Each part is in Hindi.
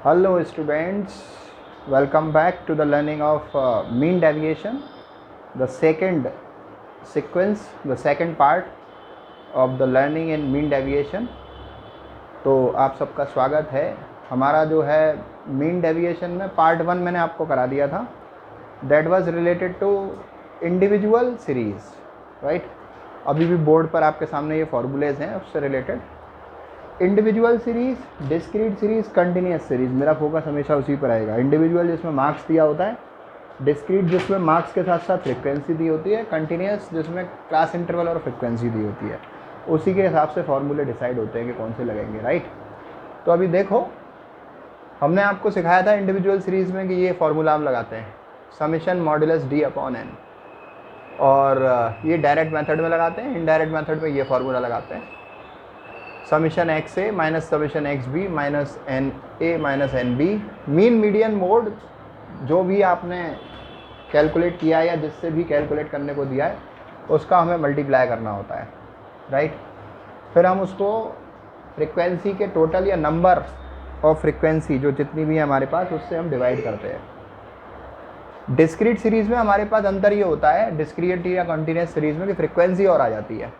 Hello students, welcome back to the learning of mean deviation, the second sequence, the second part of the learning in mean deviation. तो आप सबका स्वागत है। हमारा जो है मीन डेविएशन में पार्ट 1 मैंने आपको करा दिया था, that was related to individual series, right. अभी भी बोर्ड पर आपके सामने ये फॉर्मूलेज हैं उससे related. Individual series, discrete series, continuous series, मेरा फोकस हमेशा उसी पर आएगा। इंडिविजुअल जिसमें मार्क्स दिया होता है, डिस्क्रीट जिसमें मार्क्स के साथ साथ फ्रिक्वेंसी दी होती है, कंटिन्यूस जिसमें क्लास इंटरवल और फ्रिक्वेंसी दी होती है। उसी के हिसाब से फॉर्मूले डिसाइड होते हैं कि कौन से लगेंगे, राइट। तो अभी देखो, हमने आपको सिखाया था इंडिविजुअल सीरीज़ में कि ये फार्मूला हम लगाते हैं, summation modulus D upon N, और ये डायरेक्ट मेथड में लगाते हैं। इनडायरेक्ट मेथड में ये फार्मूला लगाते हैं, summation X A minus summation X B minus N A minus N B. Mean median mode जो भी आपने कैलकुलेट किया है या जिससे भी कैलकुलेट करने को दिया है उसका हमें मल्टीप्लाई करना होता है, राइट। फिर हम उसको फ्रिक्वेंसी के टोटल या नंबर ऑफ फ्रिक्वेंसी जो जितनी भी है हमारे पास उससे हम डिवाइड करते हैं। डिस्क्रीट सीरीज़ में हमारे पास अंतर ये होता है डिस्क्रीट या कंटिन्यूस सीरीज़ में कि फ्रिक्वेंसी और आ जाती है।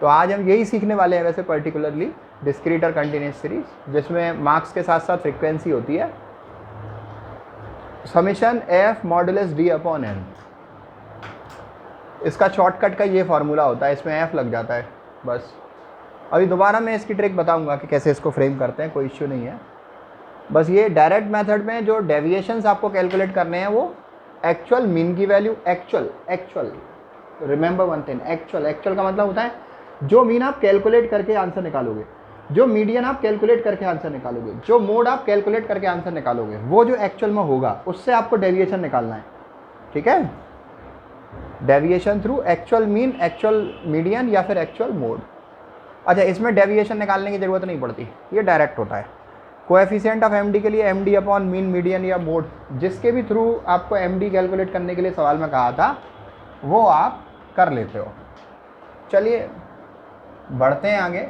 तो आज हम यही सीखने वाले हैं वैसे पर्टिकुलरली डिस्क्रीट और कंटिन्यूस सीरीज, जिसमें मार्क्स के साथ साथ फ्रिक्वेंसी होती है। Summation F modulus D upon N, इसका शॉर्टकट का ये फार्मूला होता है, इसमें एफ लग जाता है बस। अभी दोबारा मैं इसकी ट्रिक बताऊंगा कि कैसे इसको फ्रेम करते हैं, कोई इश्यू नहीं है। बस ये डायरेक्ट मेथड में जो डेविएशंस आपको कैलकुलेट करने हैं वो एक्चुअल मीन की value, actual remember one thing, actual का मतलब होता है जो मीन आप कैलकुलेट करके आंसर निकालोगे, जो मीडियन आप कैलकुलेट करके आंसर निकालोगे, जो मोड आप कैलकुलेट करके आंसर निकालोगे, वो जो एक्चुअल में होगा उससे आपको डेविएशन निकालना है, ठीक है। Deviation through actual mean, actual median या फिर एक्चुअल मोड। अच्छा, इसमें डेविएशन निकालने की ज़रूरत नहीं पड़ती, ये डायरेक्ट होता है। कोएफिशिएंट ऑफ एमडी के लिए एमडी अपॉन मीन मीडियन या मोड, जिसके भी थ्रू आपको एमडी कैलकुलेट करने के लिए सवाल में कहा था वो आप कर लेते हो। चलिए बढ़ते हैं आगे।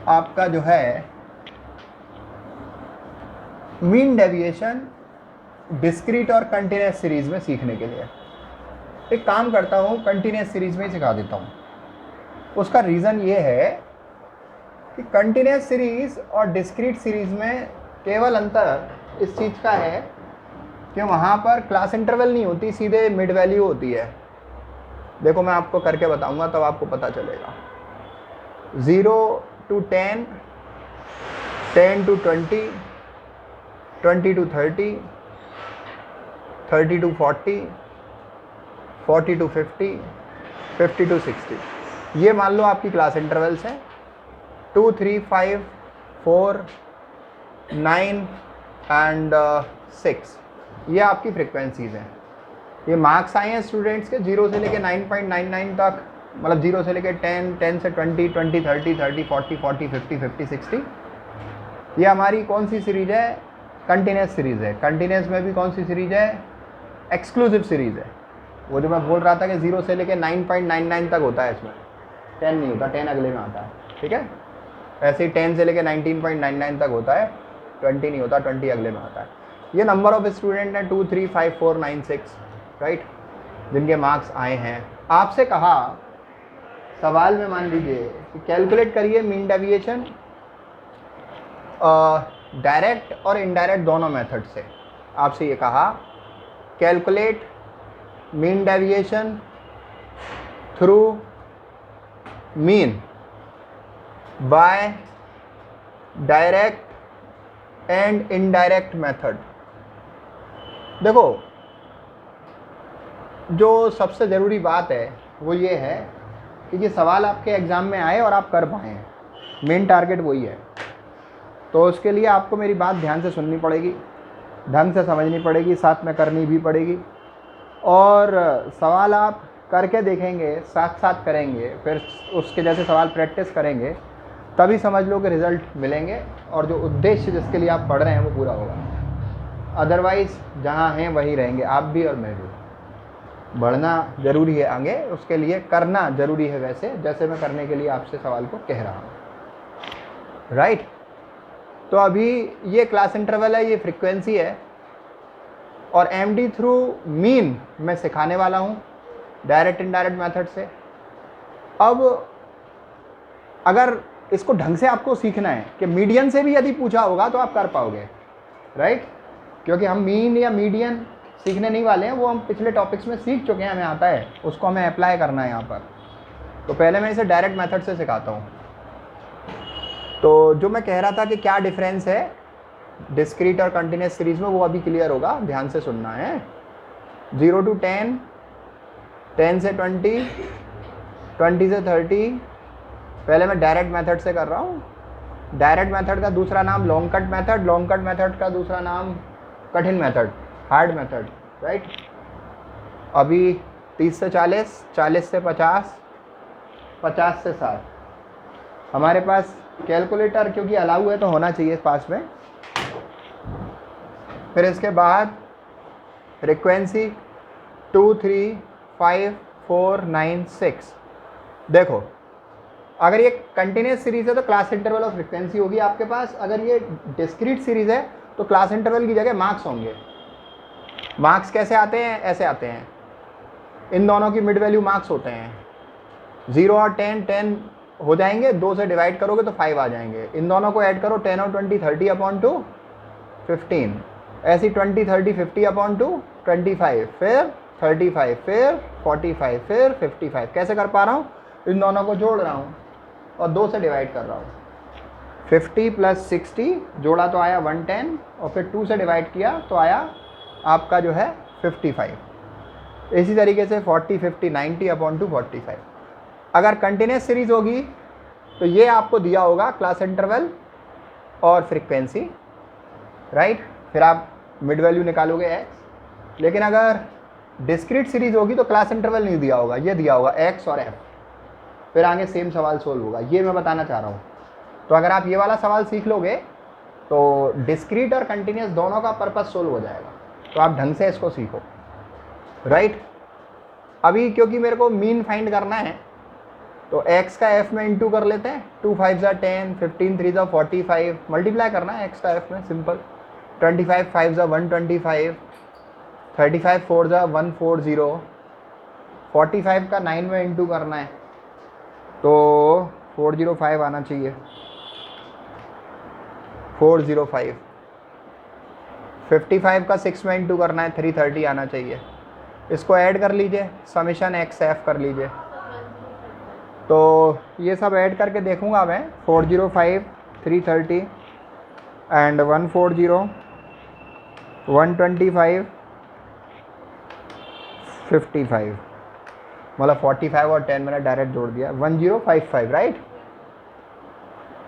आपका जो है मीन डेविएशन डिस्क्रीट और कंटिन्यूस सीरीज में सीखने के लिए एक काम करता हूँ, कंटिन्यूस सीरीज में ही सिखा देता हूँ। उसका रीज़न ये है कि कंटिन्यूस सीरीज और डिस्क्रीट सीरीज में केवल अंतर इस चीज़ का है कि वहाँ पर क्लास इंटरवल नहीं होती, सीधे मिड वैल्यू होती है। देखो मैं आपको करके बताऊंगा तब आपको पता चलेगा। 0 to 10, 10 to 20, 20 to 30, 30 to 40, 40 to 50, 50 to 60, ये मान लो आपकी क्लास इंटरवल्स हैं। 2, 3, 5, 4, 9 एंड 6, ये आपकी फ्रिक्वेंसीज हैं। ये मार्क्स आए हैं स्टूडेंट्स के 0 से लेके 9.99 तक, मतलब 0 से लेके 10, 10 से 20, 20, 30, 30, 40, 40, 50, 50, 60। ये हमारी कौन सी सीरीज़ है? कंटिन्यूस सीरीज़ है। कंटिन्यूस में भी कौन सी सीरीज़ है? एक्सक्लूसिव सीरीज़ है। वो जो मैं बोल रहा था कि 0 से लेके 9.99 तक होता है, इसमें 10 नहीं होता, 10 अगले में आता है, ठीक है। ऐसे ही 10 से लेके 19.99 तक होता है, 20 नहीं होता, 20 अगले में आता है। ये नंबर ऑफ स्टूडेंट हैं 2, 3, 5, 4, 9, 6, राइट, जिनके मार्क्स आए हैं। आपसे कहा सवाल में, मान लीजिए कि कैलकुलेट करिए मीन डेविएशन डायरेक्ट और इनडायरेक्ट दोनों मेथड से। आपसे ये कहा calculate mean deviation through mean by direct and indirect method. देखो, जो सबसे ज़रूरी बात है वो ये है कि ये सवाल आपके एग्ज़ाम में आए और आप कर पाएँ, मेन टारगेट वही है। तो उसके लिए आपको मेरी बात ध्यान से सुननी पड़ेगी, ढंग से समझनी पड़ेगी, साथ में करनी भी पड़ेगी। और सवाल आप करके देखेंगे, साथ साथ करेंगे, फिर उसके जैसे सवाल प्रैक्टिस करेंगे, तभी समझ लो कि रिज़ल्ट मिलेंगे और जो उद्देश्य जिसके लिए आप पढ़ रहे हैं वो पूरा होगा। अदरवाइज़ जहाँ हैं वहीं रहेंगे, आप भी और मैं भी। बढ़ना ज़रूरी है आगे, उसके लिए करना ज़रूरी है, वैसे जैसे मैं करने के लिए आपसे सवाल को कह रहा हूँ, राइट। तो अभी ये क्लास इंटरवल है, ये फ्रीक्वेंसी है, और MD थ्रू मीन मैं सिखाने वाला हूँ डायरेक्ट इनडायरेक्ट मेथड से। अब अगर इसको ढंग से आपको सीखना है कि मीडियन से भी यदि पूछा होगा तो आप कर पाओगे, राइट, क्योंकि हम मीन या मीडियन सीखने नहीं वाले हैं, वो हम पिछले टॉपिक्स में सीख चुके हैं, हमें आता है, उसको हमें अप्लाई करना है यहाँ पर। तो पहले मैं इसे डायरेक्ट मेथड से सिखाता हूँ। तो जो मैं कह रहा था कि क्या डिफरेंस है डिस्क्रीट और कंटिन्यूस सीरीज में, वो अभी क्लियर होगा, ध्यान से सुनना है। 0 to 10, 10 से 20, 20 से 30, पहले मैं डायरेक्ट मेथड से कर रहा हूँ। डायरेक्ट मेथड का दूसरा नाम long cut method, long cut method का दूसरा नाम कठिन मेथड, हार्ड मेथड, राइट। अभी 30 से 40, 40 से 50, 50 से 60। हमारे पास कैलकुलेटर क्योंकि अलाउ है तो होना चाहिए पास में। फिर इसके बाद फ्रीक्वेंसी 2, 3, 5, 4, 9, 6। देखो, अगर ये कंटिन्यूस सीरीज है तो क्लास इंटरवल और फ्रीक्वेंसी होगी आपके पास। अगर ये डिस्क्रीट सीरीज है तो क्लास इंटरवल की जगह मार्क्स होंगे। मार्क्स कैसे आते हैं? ऐसे आते हैं, इन दोनों की मिड वैल्यू मार्क्स होते हैं। 0 और 10, 10 हो जाएंगे, 2 से डिवाइड करोगे तो 5 आ जाएंगे। इन दोनों को ऐड करो, 10 और 20, 30/2, 15। ऐसी 20, 30, 50/2, 25, फिर 35, फिर 45, फिर 55। कैसे कर पा रहा हूँ? इन दोनों को जोड़ रहा हूँ और 2 से डिवाइड कर रहा हूँ। 50 + 60 जोड़ा तो आया 110, और फिर 2 से डिवाइड किया तो आया आपका जो है 55। इसी तरीके से 40, 50, 90/2, 45। अगर कंटिन्यूस सीरीज होगी तो ये आपको दिया होगा क्लास इंटरवल और फ्रीक्वेंसी, राइट। फिर आप मिड वैल्यू निकालोगे x। लेकिन अगर डिस्क्रीट सीरीज होगी तो क्लास इंटरवल नहीं दिया होगा, ये दिया होगा x और f। फिर आगे सेम सवाल सोल्व होगा, ये मैं बताना चाह रहा हूँ। तो अगर आप ये वाला सवाल सीख लोगे तो डिस्क्रीट और कंटिन्यूस दोनों का पर्पस सोल्व हो जाएगा। तो आप ढंग से इसको सीखो, राइट। अभी क्योंकि मेरे को मीन फाइंड करना है तो x का f में इंटू कर लेते हैं। 2 5 = 10, 15 3 = 45, मल्टीप्लाई करना है x का f में, सिंपल। 25 5 = 125, 35 4 = 140, 45 का 9 में इंटू करना है तो 405 आना चाहिए, 405। 55 का 6 में इंटू करना है, 330 आना चाहिए। इसको ऐड कर लीजिए, समेशन x f कर लीजिए। तो ये सब ऐड करके देखूंगा मैं, 405, 330 एंड 140, 125, 55, मतलब 45 और 10 मैंने डायरेक्ट जोड़ दिया, 1055, राइट।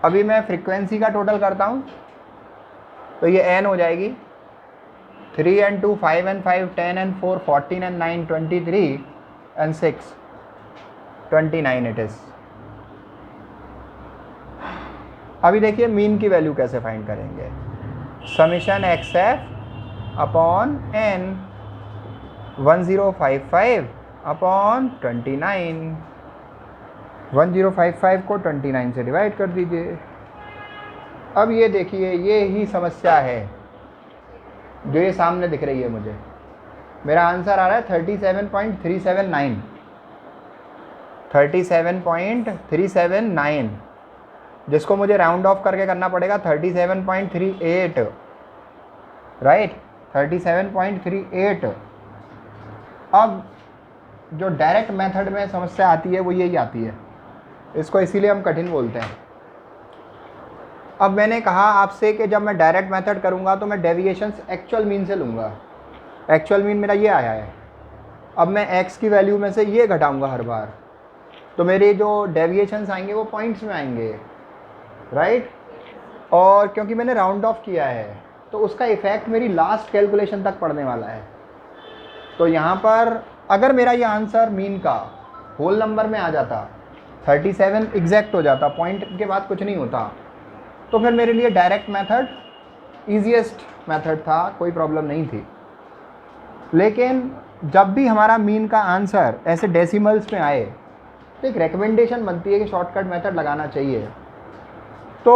अभी मैं फ्रीक्वेंसी का टोटल करता हूँ तो ये n हो जाएगी। 3 and 2, 5 and 5, 10 and 4, 14 and 9, 23 and 6, 29 it is. अभी देखिए मीन की वैल्यू कैसे फाइंड करेंगे। समेशन XF/n 1055/29, 1055 को 29 से डिवाइड कर दीजिए। अब ये देखिए, ये ही समस्या है जो ये सामने दिख रही है मुझे। मेरा आंसर आ रहा है 37.379, 37.379, जिसको मुझे राउंड ऑफ करके करना पड़ेगा 37.38, राइट, 37.38। अब जो डायरेक्ट मेथड में समस्या आती है वो यही आती है, इसको इसीलिए हम कठिन बोलते हैं। अब मैंने कहा आपसे कि जब मैं डायरेक्ट मेथड करूंगा तो मैं डेविएशंस एक्चुअल मीन से लूँगा। एक्चुअल मीन मेरा ये आया है। अब मैं x की वैल्यू में से ये घटाऊंगा हर बार, तो मेरे जो डेविएशंस आएंगे वो पॉइंट्स में आएंगे, राइट। और क्योंकि मैंने राउंड ऑफ किया है तो उसका इफ़ेक्ट मेरी लास्ट कैलकुलेशन तक पड़ने वाला है। तो यहाँ पर अगर मेरा ये आंसर मीन का होल नंबर में आ जाता, 37 एग्जैक्ट हो जाता, पॉइंट के बाद कुछ नहीं होता, तो फिर मेरे लिए डायरेक्ट मेथड ईजीएस्ट मेथड था, कोई प्रॉब्लम नहीं थी। लेकिन जब भी हमारा मीन का आंसर ऐसे डेसिमल्स में आए तो एक रिकमेंडेशन बनती है कि शॉर्टकट मेथड लगाना चाहिए। तो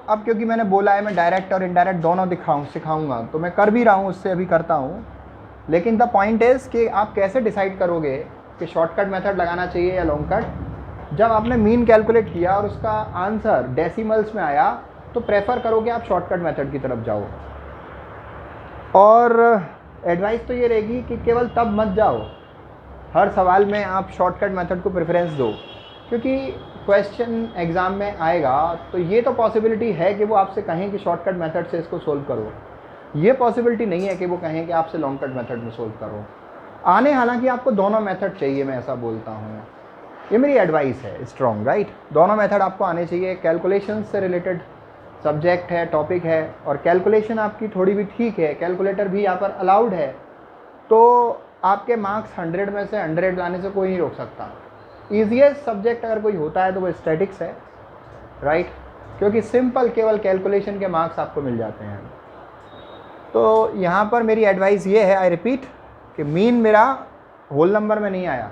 अब क्योंकि मैंने बोला है मैं डायरेक्ट और इनडायरेक्ट दोनों सिखाऊंगा, तो मैं कर भी रहा हूँ, उससे अभी करता हूँ। लेकिन द पॉइंट इज़ कि आप कैसे डिसाइड करोगे कि शॉर्टकट मेथड लगाना चाहिए या लॉन्ग कट। जब आपने मीन कैलकुलेट किया और उसका आंसर डेसिमल्स में आया तो प्रेफर करोगे आप शॉर्टकट मेथड की तरफ जाओ। और एडवाइस तो ये रहेगी कि केवल तब मत जाओ हर सवाल में आप शॉर्टकट मेथड को प्रेफरेंस दो, क्योंकि क्वेश्चन एग्ज़ाम में आएगा तो ये तो पॉसिबिलिटी है कि वो आपसे कहें कि शॉर्टकट मेथड से इसको सोल्व करो, ये पॉसिबिलिटी नहीं है कि वो कहें कि आपसे लॉन्ग कट मेथड में सोल्व करो। आने हालांकि आपको दोनों मेथड चाहिए, मैं ऐसा बोलता हूँ, ये मेरी एडवाइस है स्ट्रॉन्ग, राइट। दोनों मेथड आपको आने चाहिए। कैलकुलेशन से रिलेटेड सब्जेक्ट है, टॉपिक है, और कैलकुलेशन आपकी थोड़ी भी ठीक है, कैलकुलेटर भी यहाँ पर अलाउड है, तो आपके मार्क्स 100 में से 100 लाने से कोई नहीं रोक सकता। ईजीएस्ट सब्जेक्ट अगर कोई होता है तो वो स्टैटिक्स है, राइट, क्योंकि सिंपल केवल कैलकुलेशन के मार्क्स आपको मिल जाते हैं। तो यहाँ पर मेरी एडवाइस ये है, आई रिपीट, कि मीन मेरा होल नंबर में नहीं आया।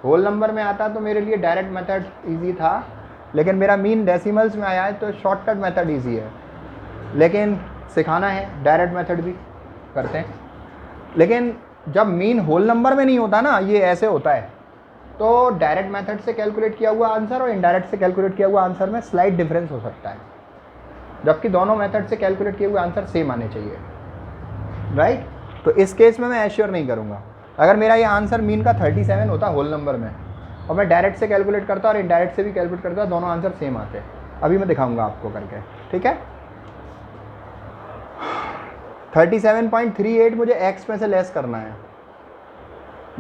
होल नंबर में आता तो मेरे लिए डायरेक्ट मेथड इजी था, लेकिन मेरा मीन डेसिमल्स में आया है तो शॉर्टकट मेथड इजी है। लेकिन सिखाना है डायरेक्ट मेथड भी करते हैं, लेकिन जब मीन होल नंबर में नहीं होता ना, ये ऐसे होता है, तो डायरेक्ट मेथड से कैलकुलेट किया हुआ आंसर और इनडायरेक्ट से कैलकुलेट किया हुआ आंसर में स्लाइट डिफरेंस हो सकता है, जबकि दोनों मेथड से कैलकुलेट किए हुए आंसर सेम आने चाहिए, राइट। तो इस केस में मैं एश्योर नहीं करूँगा। अगर मेरा ये आंसर मीन का 37 होता होल नंबर में, और मैं डायरेक्ट से कैलकुलेट करता और इनडायरेक्ट से भी कैलकुलेट करता, दोनों आंसर सेम आते। अभी मैं दिखाऊंगा आपको करके, ठीक है। 37.38 मुझे x में से लेस करना है,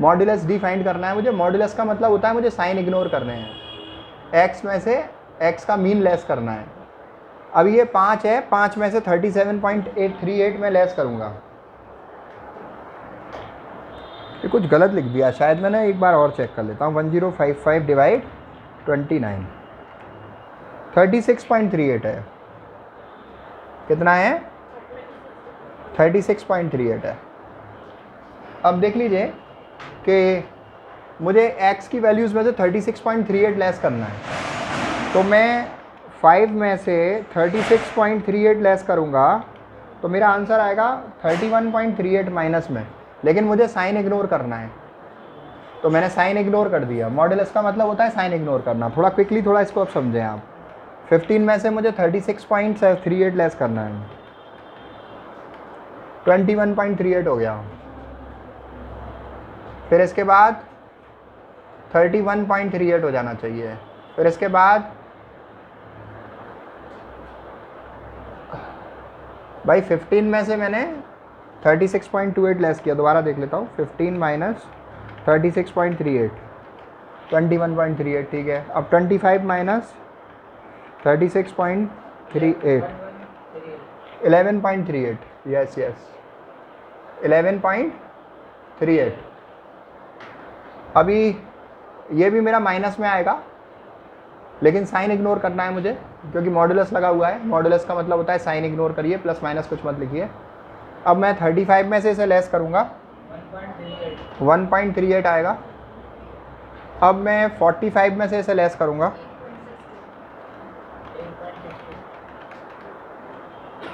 मॉड्यूलस डी फाइंड करना है मुझे। मॉड्यूलस का मतलब होता है मुझे साइन इग्नोर करने हैं, x में से x का मीन लेस करना है। अभी ये 5 है, 5 में से 37.838 में लेस करूँगा। ये कुछ गलत लिख दिया शायद मैंने, एक बार और चेक कर लेता हूँ। 1055 डिवाइड 29, 36.38 है। कितना है? 36.38 है। अब देख लीजिए कि मुझे x की वैल्यूज़ में से 36.38 लेस करना है, तो मैं 5 में से 36.38 लेस करूँगा तो मेरा आंसर आएगा 31.38 माइनस में, लेकिन मुझे साइन इग्नोर करना है, तो मैंने साइन इग्नोर कर दिया। मॉड्यूलस का मतलब होता है साइन इग्नोर करना। थोड़ा क्विकली थोड़ा इसको अब समझें आप। 15 में से मुझे 36.38 लेस करना है, 21.38 हो गया। फिर इसके बाद 31.38 हो जाना चाहिए। फिर इसके बाद भाई 15 में से मैंने 36.28 लेस किया, दोबारा देख लेता हूँ। 15 माइनस 36.38, 21.38, ठीक है। अब 25 माइनस 36.38, 11.38, यस यस 11.38। अभी ये भी मेरा माइनस में आएगा, लेकिन साइन इग्नोर करना है मुझे, क्योंकि मॉड्यूलस लगा हुआ है। मॉड्यूलस का मतलब होता है साइन इग्नोर करिए, प्लस माइनस कुछ मत लिखिए। अब मैं 35 में से इसे लेस करूँगा, 1.38 आएगा। अब मैं 45 में से इसे लेस करूँगा,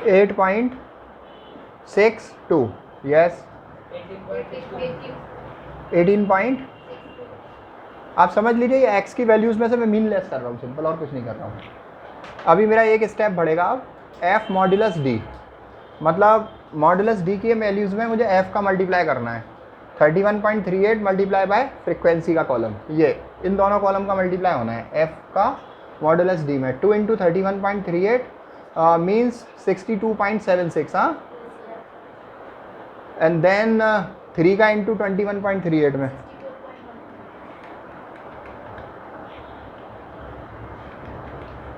8.62, यस 18. आप समझ लीजिए ये x की वैल्यूज़ में से मैं मीन लेस कर रहा हूँ, सिंपल, और कुछ नहीं कर रहा हूँ। अभी मेरा एक स्टेप बढ़ेगा। अब f मॉड्यूलस d, मतलब मॉड्यूलस d की वैल्यूज़ में मुझे f का मल्टीप्लाई करना है। 31.38 मल्टीप्लाई बाय फ्रिक्वेंसी का कॉलम, ये इन दोनों कॉलम का मल्टीप्लाई होना है f का मॉड्यूलस d में। 2 × 31.38 मीन्स 62.76, हाँ, एंड देन 3 का इंटू 21.38 में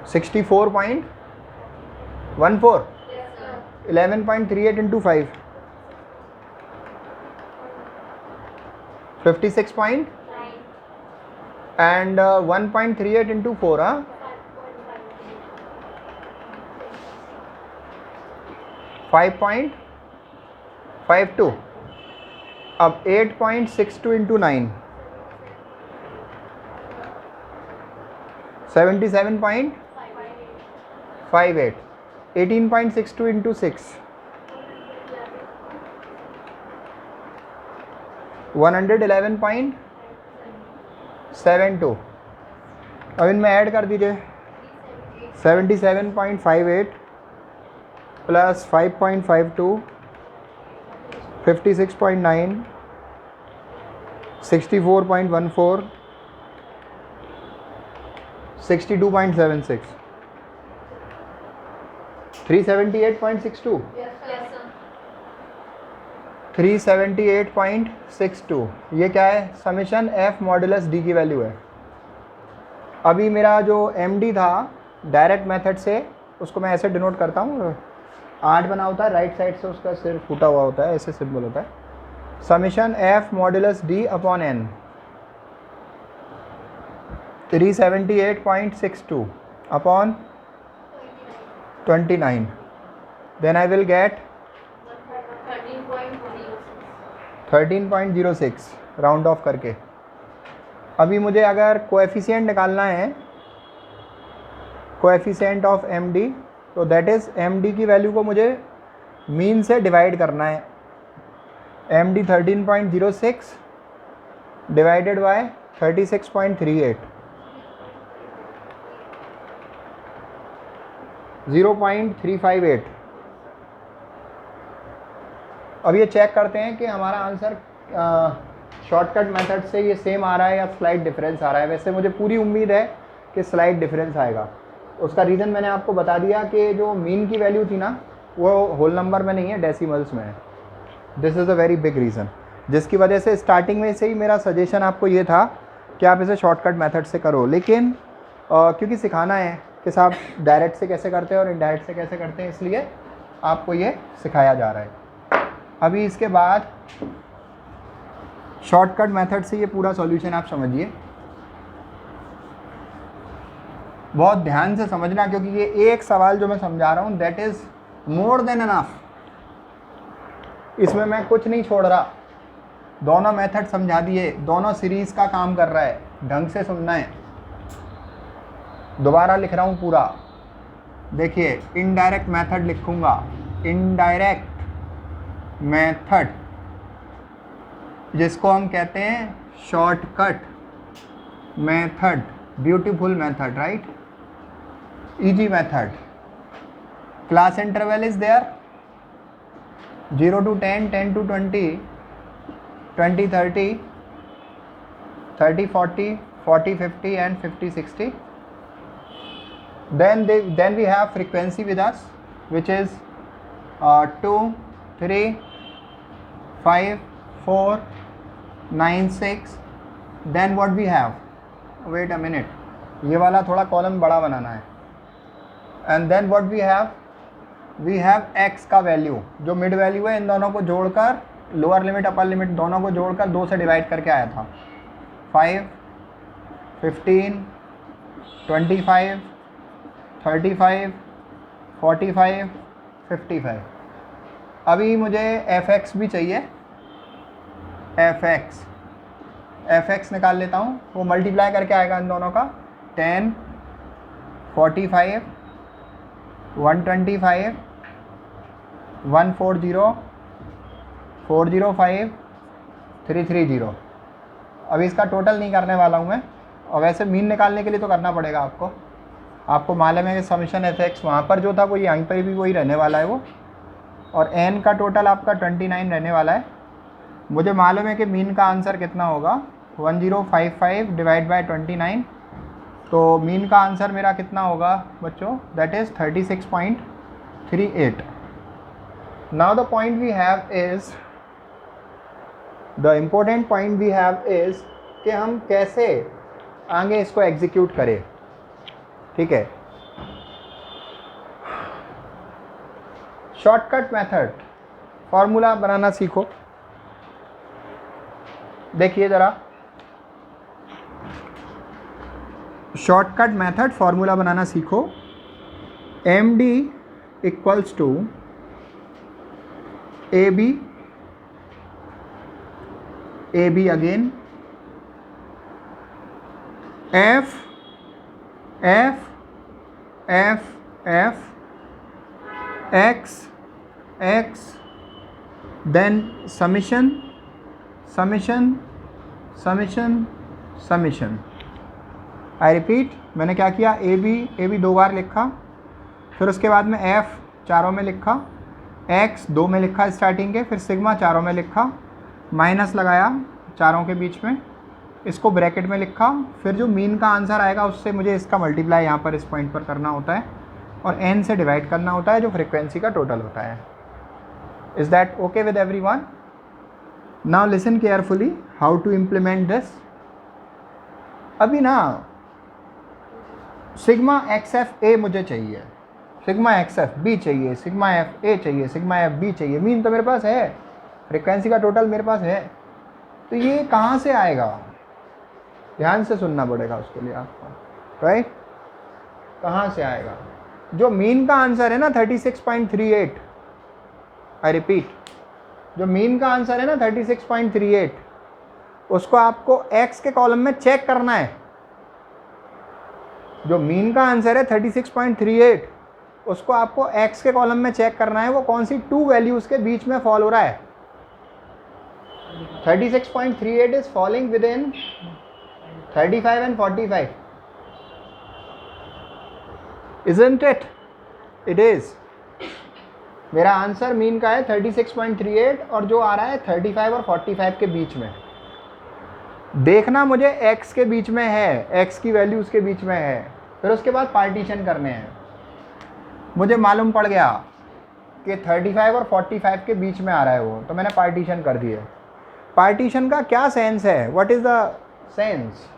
64.14, 11.38 इंटू 5, 56 पॉइंट, एंड 1.38 इंटू 4, हाँ, 5.52। अब 8.62 इंटू 9, 77.58, 58, 18.62 into 6, 111.72. अब इनमें ऐड कर दीजिए 77.58 प्लस 5.52, 56.9, 64.14, 62.76, 378.62, 378.62. ये क्या है? समेशन एफ मॉडुलस डी की वैल्यू है. अभी मेरा जो एम डी था डायरेक्ट मेथड से, उसको मैं ऐसे डिनोट करता हूँ. 8 बना होता है, राइट साइड से उसका सिर फूटा हुआ होता है, ऐसे सिंबल होता है. Summation F modulus D upon N, 378.62 upon 29. Then I will get 13.06 round off करके. अभी मुझे अगर कोएफिशिएंट निकालना है, कोएफिशिएंट ऑफ एम डी, तो दैट इज़ एम डी की वैल्यू को मुझे मीन से डिवाइड करना है. M D 13.06 divided by 36.38, 0.358. अब ये चेक करते हैं कि हमारा आंसर शॉर्टकट मेथड से ये सेम आ रहा है या स्लाइट डिफरेंस आ रहा है. वैसे मुझे पूरी उम्मीद है कि स्लाइट डिफरेंस आएगा. उसका रीज़न मैंने आपको बता दिया कि जो मीन की वैल्यू थी ना, वो होल नंबर में नहीं है, डेसिमल्स में है. This is a very big reason, जिसकी वजह से स्टार्टिंग में से ही मेरा सजेशन आपको ये था कि आप इसे शॉर्टकट मेथड से करो. लेकिन क्योंकि सिखाना है कि साहब डायरेक्ट से कैसे करते हैं और इनडायरेक्ट से कैसे करते हैं, इसलिए आपको ये सिखाया जा रहा है. अभी इसके बाद शॉर्टकट मेथड से ये पूरा सॉल्यूशन आप समझिए. बहुत ध्यान से समझना, क्योंकि ये एक सवाल जो मैं समझा रहा हूँ that is more than enough. इसमें मैं कुछ नहीं छोड़ रहा. दोनों मेथड समझा दिए, दोनों सीरीज़ का काम कर रहा है. ढंग से सुनना है. दोबारा लिख रहा हूँ पूरा. देखिए, इनडायरेक्ट मेथड लिखूँगा. इनडायरेक्ट मेथड, जिसको हम कहते हैं shortcut method, beautiful method, right, easy method. Class interval is there 0 to 10, 10 to 20, 20 30, 30 40, 40 50 and 50 60. Then we have frequency with us, which is 2 3 5 4 9 6. Then what we have, wait a minute, ये वाला थोड़ा कॉलम बड़ा बनाना है. And then what we have x का वैल्यू, जो मिड वैल्यू है, इन दोनों को जोड़कर, लोअर लिमिट अपर लिमिट दोनों को जोड़कर 2 से डिवाइड करके आया था. 5 15 25 35 45 55. अभी मुझे fx भी चाहिए. fx निकाल लेता हूँ. वो मल्टीप्लाई करके आएगा इन दोनों का. 10 45 125 140 405 330. अभी इसका टोटल नहीं करने वाला हूँ मैं, और वैसे मीन निकालने के लिए तो करना पड़ेगा आपको. आपको मालूम है कि समेशन fx वहाँ पर जो था वो यहाँ पर भी वही रहने वाला है वो, और n का टोटल आपका 29 रहने वाला है. मुझे मालूम है कि मीन का आंसर कितना होगा, 1055 डिवाइड बाय 29. तो मीन का आंसर मेरा कितना होगा बच्चों, that is 36.38. Now the point we have is, the important point we have is कि हम कैसे आगे इसको एग्जीक्यूट करें. ठीक है, शॉर्टकट मेथड फॉर्मूला बनाना सीखो. देखिए ज़रा, शॉर्टकट मेथड फॉर्मूला बनाना सीखो. M D equals to A B again, F F F F x x then summation summation summation summation. I repeat, मैंने क्या किया, ए बी 2 बार लिखा, फिर उसके बाद में एफ चारों में लिखा, एक्स 2 में लिखा स्टार्टिंग के, फिर सिग्मा चारों में लिखा, माइनस लगाया चारों के बीच में, इसको ब्रैकेट में लिखा, फिर जो मीन का आंसर आएगा उससे मुझे इसका मल्टीप्लाई यहाँ पर इस पॉइंट पर करना होता है और n से डिवाइड करना होता है जो फ्रीक्वेंसी का टोटल होता है. Is that okay with everyone? Now listen carefully how to implement this. अभी ना सिग्मा एक्स एफ ए मुझे चाहिए, सिग्मा एक्स एफ बी चाहिए, सिग्मा एफ ए चाहिए, सिग्मा एफ बी चाहिए. मीन तो मेरे पास है, फ्रीक्वेंसी का टोटल मेरे पास है, तो ये कहाँ से आएगा? ध्यान से सुनना पड़ेगा उसके लिए आपको, राइट? कहाँ से आएगा? जो मीन का आंसर है ना 36.38, आई रिपीट, जो मीन का आंसर है ना 36.38, उसको आपको एक्स के कॉलम में चेक करना है. जो मीन का आंसर है 36.38, उसको आपको एक्स के कॉलम में चेक करना है वो कौन सी 2 वैल्यूज़ के बीच में फॉल हो रहा है. 36.38 is falling with in 35 and 45, isn't it? It is. मेरा आंसर मीन का है 36.38 और जो आ रहा है 35 और 45 के बीच में. देखना मुझे x के बीच में है, x की वैल्यू उसके बीच में है, फिर उसके बाद पार्टीशन करने हैं. मुझे मालूम पड़ गया कि 35 और 45 के बीच में आ रहा है वो, तो मैंने पार्टीशन कर दिया. पार्टीशन का क्या सेंस है? What is the sense?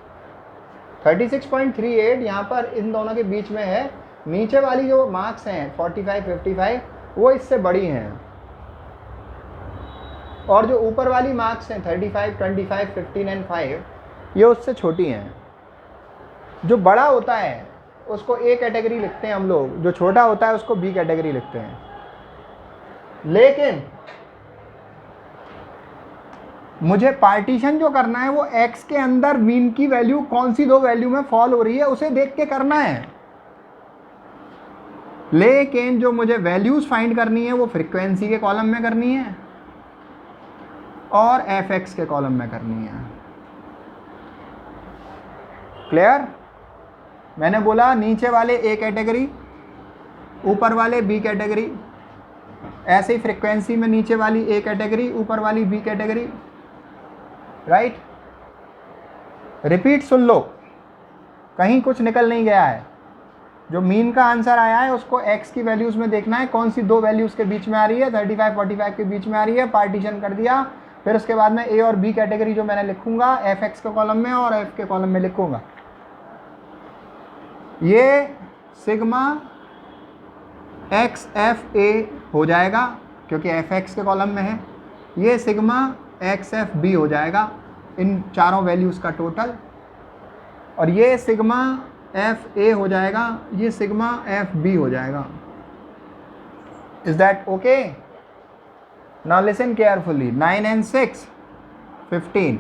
36.38 यहाँ पर इन दोनों के बीच में है. नीचे वाली जो मार्क्स हैं 45, 55 वो इससे बड़ी हैं, और जो ऊपर वाली मार्क्स हैं 35, 25, 15 एंड 5 ये उससे छोटी हैं. जो बड़ा होता है उसको ए कैटेगरी लिखते हैं हम लोग, जो छोटा होता है उसको बी कैटेगरी लिखते हैं. लेकिन मुझे पार्टीशन जो करना है वो x के अंदर मीन की वैल्यू कौन सी 2 वैल्यू में फॉल हो रही है उसे देख के करना है. लेकिन जो मुझे वैल्यूज फाइंड करनी है वो फ्रीक्वेंसी के कॉलम में करनी है और fx के कॉलम में करनी है. क्लियर? मैंने बोला नीचे वाले ए कैटेगरी, ऊपर वाले बी कैटेगरी. ऐसे ही फ्रीक्वेंसी में नीचे वाली ए कैटेगरी, ऊपर वाली बी कैटेगरी. राइट? रिपीट सुन लो, कहीं कुछ निकल नहीं गया है. जो मीन का आंसर आया है उसको x की वैल्यूज़ में देखना है कौन सी 2 वैल्यूज़ के बीच में आ रही है. 35, 45 के बीच में आ रही है. पार्टीशन कर दिया. फिर उसके बाद में ए और बी कैटेगरी जो मैंने लिखूंगा fx के कॉलम में और f के कॉलम में लिखूंगा. ये सिग्मा एक्स एफ ए हो जाएगा क्योंकि fx के कॉलम में है. ये सिग्मा एक्स एफ बी हो जाएगा इन चारों वैल्यूज़ का टोटल, और ये सिग्मा एफ ए हो जाएगा, ये सिग्मा एफ बी हो जाएगा. Is that okay? Now listen carefully. 9 and 6 15,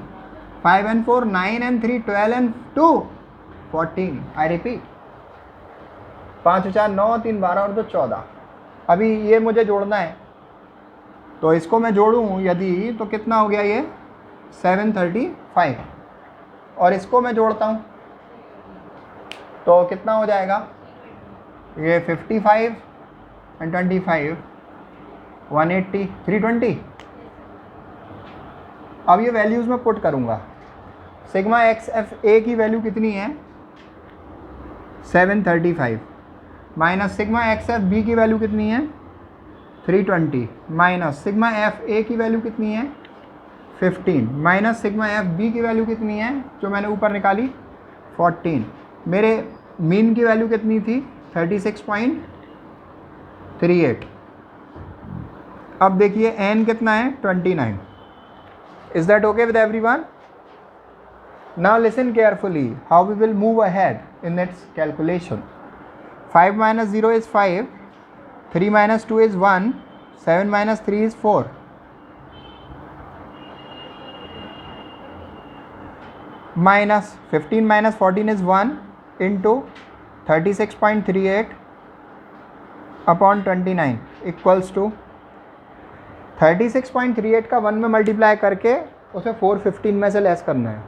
5 and 4 9 and 3 12 and 2 14. I repeat, 5 4 9 3 12 और 2 14. अभी ये मुझे जोड़ना है, तो इसको मैं जोड़ूँ यदि तो कितना हो गया ये 735, और इसको मैं जोड़ता हूँ तो कितना हो जाएगा ये 55 and 25 180 320. अब ये वैल्यूज़ में पुट करूँगा. सिग्मा एक्स एफ ए की वैल्यू कितनी है 735, minus sigma X F B की वैल्यू कितनी है 320, माइनस सिग्मा एफ ए की वैल्यू कितनी है 15, माइनस सिग्मा एफ बी की वैल्यू कितनी है जो मैंने ऊपर निकाली 14. मेरे मीन की वैल्यू कितनी थी 36.38. अब देखिए n कितना है 29. Is that okay with everyone? Now listen carefully how we will move ahead in its calculation. 5 minus 0 is 5, 3 minus 2 is 1, 7 minus 3 is 4. Minus 15 minus 14 is 1 into 36.38 upon 29 equals to 36.38 का 1 में मल्टीप्लाई करके उसे 415 में से लेस करना है।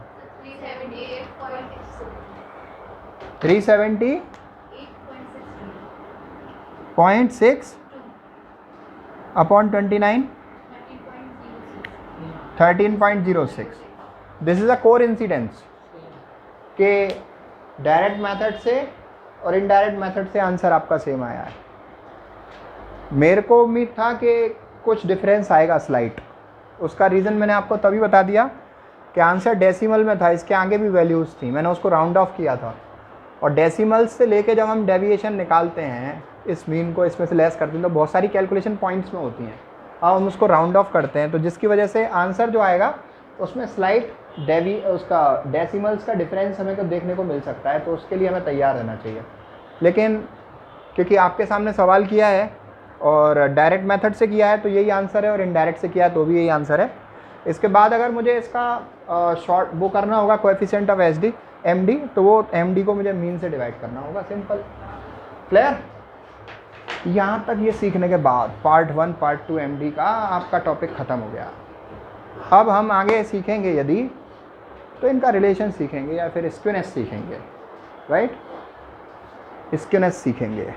370.6 upon 29 13.06। This is a core incidence के डायरेक्ट मेथड से और इनडायरेक्ट मेथड से आंसर आपका सेम आया है। मेरे को उम्मीद था कि कुछ डिफरेंस आएगा स्लाइट, उसका रीज़न मैंने आपको तभी बता दिया कि आंसर डेसिमल में था, इसके आगे भी वैल्यूज़ थी, मैंने उसको राउंड ऑफ किया था। और डेसिमल्स से लेके जब हम डेविएशन निकालते हैं, इस मीन को इसमें से लेस करते हैं, तो बहुत सारी कैलकुलेशन पॉइंट्स में होती हैं। अब हम उसको राउंड ऑफ करते हैं, तो जिसकी वजह से आंसर जो आएगा उसमें स्लाइट उसका डेसिमल्स का डिफरेंस हमें को देखने को मिल सकता है, तो उसके लिए हमें तैयार रहना चाहिए। लेकिन क्योंकि आपके सामने सवाल किया है और डायरेक्ट मेथड से किया है तो यही आंसर है, और इनडायरेक्ट से किया है तो भी यही आंसर है। इसके बाद अगर मुझे इसका शॉर्ट वो करना होगा कोएफिशिएंट ऑफ एमडी, तो वो एमडी को मुझे मीन से डिवाइड करना होगा, सिंपल। क्लियर? यहाँ तक ये सीखने के बाद पार्ट 1 पार्ट 2 एमडी का आपका टॉपिक ख़त्म हो गया। अब हम आगे सीखेंगे यदि तो इनका रिलेशन सीखेंगे या फिर स्क्यूनेस सीखेंगे, राइट? स्क्यूनेस सीखेंगे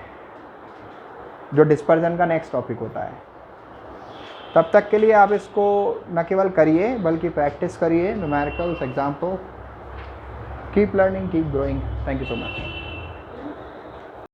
जो डिस्पर्जन का नेक्स्ट टॉपिक होता है। तब तक के लिए आप इसको न केवल करिए बल्कि प्रैक्टिस करिए, numericals, example. Keep learning, keep growing. Thank you so much.